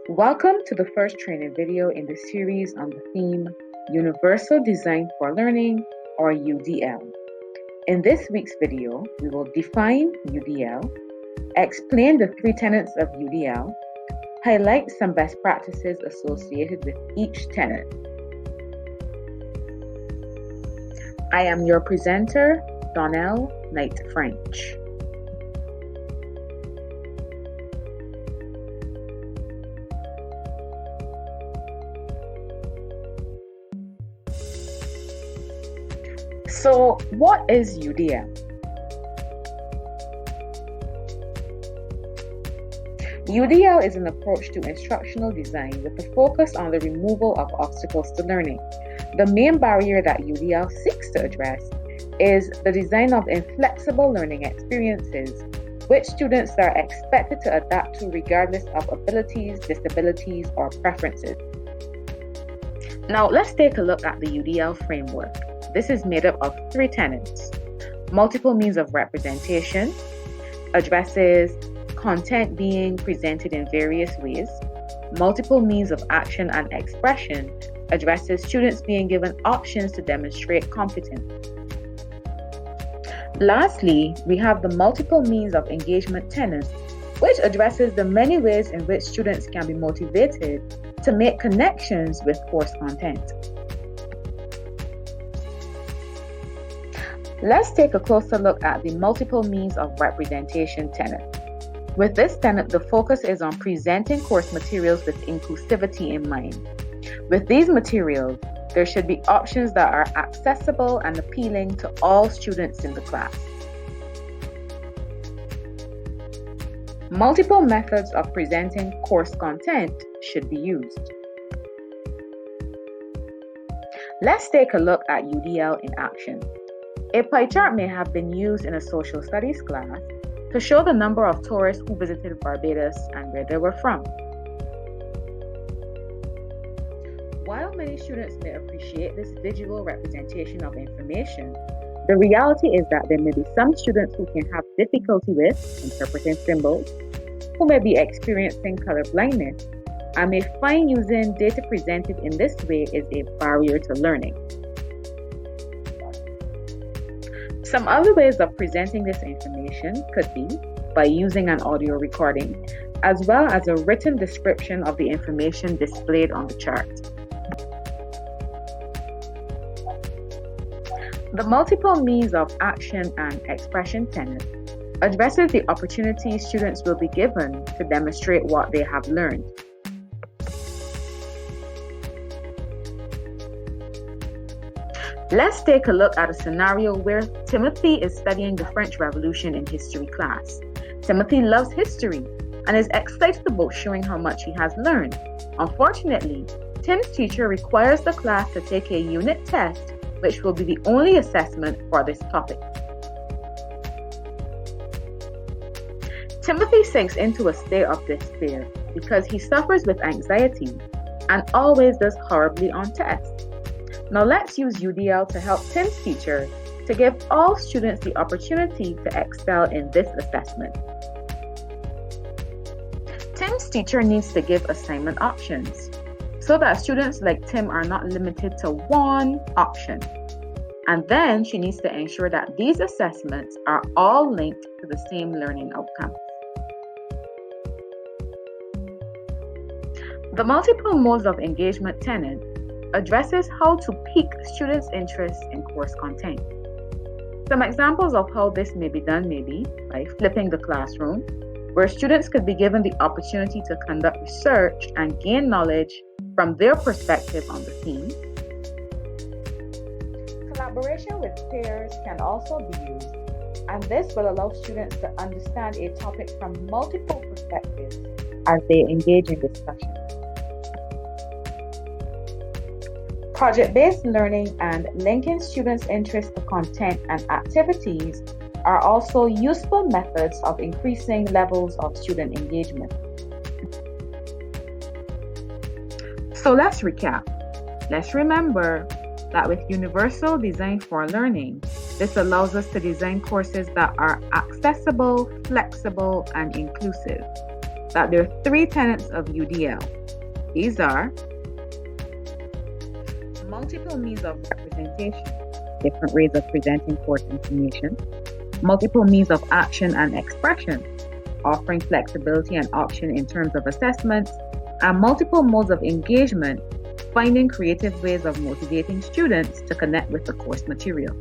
Welcome to the first training video in the series on the theme Universal Design for Learning, or UDL. In this week's video, we will define UDL, explain the three tenets of UDL, highlight some best practices associated with each tenet. I am your presenter, Donnell Knight French. So, what is UDL? UDL is an approach to instructional design with a focus on the removal of obstacles to learning. The main barrier that UDL seeks to address is the design of inflexible learning experiences, which students are expected to adapt to regardless of abilities, disabilities, or preferences. Now, let's take a look at the UDL framework. This is made up of three tenets: multiple means of representation, addresses content being presented in various ways; multiple means of action and expression addresses students being given options to demonstrate competence. Lastly, we have the multiple means of engagement tenet, which addresses the many ways in which students can be motivated to make connections with course content. Let's take a closer look at the multiple means of representation tenet. With this tenet, the focus is on presenting course materials with inclusivity in mind. With these materials, there should be options that are accessible and appealing to all students in the class. Multiple methods of presenting course content should be used. Let's take a look at UDL in action. A pie chart may have been used in a social studies class to show the number of tourists who visited Barbados and where they were from. While many students may appreciate this visual representation of information, the reality is that there may be some students who can have difficulty with interpreting symbols, who may be experiencing color blindness, and may find using data presented in this way is a barrier to learning. Some other ways of presenting this information could be by using an audio recording, as well as a written description of the information displayed on the chart. The multiple means of action and expression tenet addresses the opportunities students will be given to demonstrate what they have learned. Let's take a look at a scenario where Timothy is studying the French Revolution in history class. Timothy loves history and is excited about showing how much he has learned. Unfortunately, Tim's teacher requires the class to take a unit test, which will be the only assessment for this topic. Timothy sinks into a state of despair because he suffers with anxiety and always does horribly on tests. Now let's use UDL to help Tim's teacher to give all students the opportunity to excel in this assessment. Tim's teacher needs to give assignment options so that students like Tim are not limited to one option. And then she needs to ensure that these assessments are all linked to the same learning outcome. The multiple modes of engagement tenet addresses how to pique students' interest in course content. Some examples of how this may be done may be by flipping the classroom, where students could be given the opportunity to conduct research and gain knowledge from their perspective on the theme. Collaboration with peers can also be used, and this will allow students to understand a topic from multiple perspectives as they engage in discussion. Project-based learning and linking students' interest to content and activities are also useful methods of increasing levels of student engagement. So let's recap. Let's remember that with Universal Design for Learning, this allows us to design courses that are accessible, flexible, and inclusive. that there are three tenets of UDL. These are multiple means of representation, different ways of presenting course information, multiple means of action and expression, offering flexibility and option in terms of assessment, and multiple modes of engagement, finding creative ways of motivating students to connect with the course material.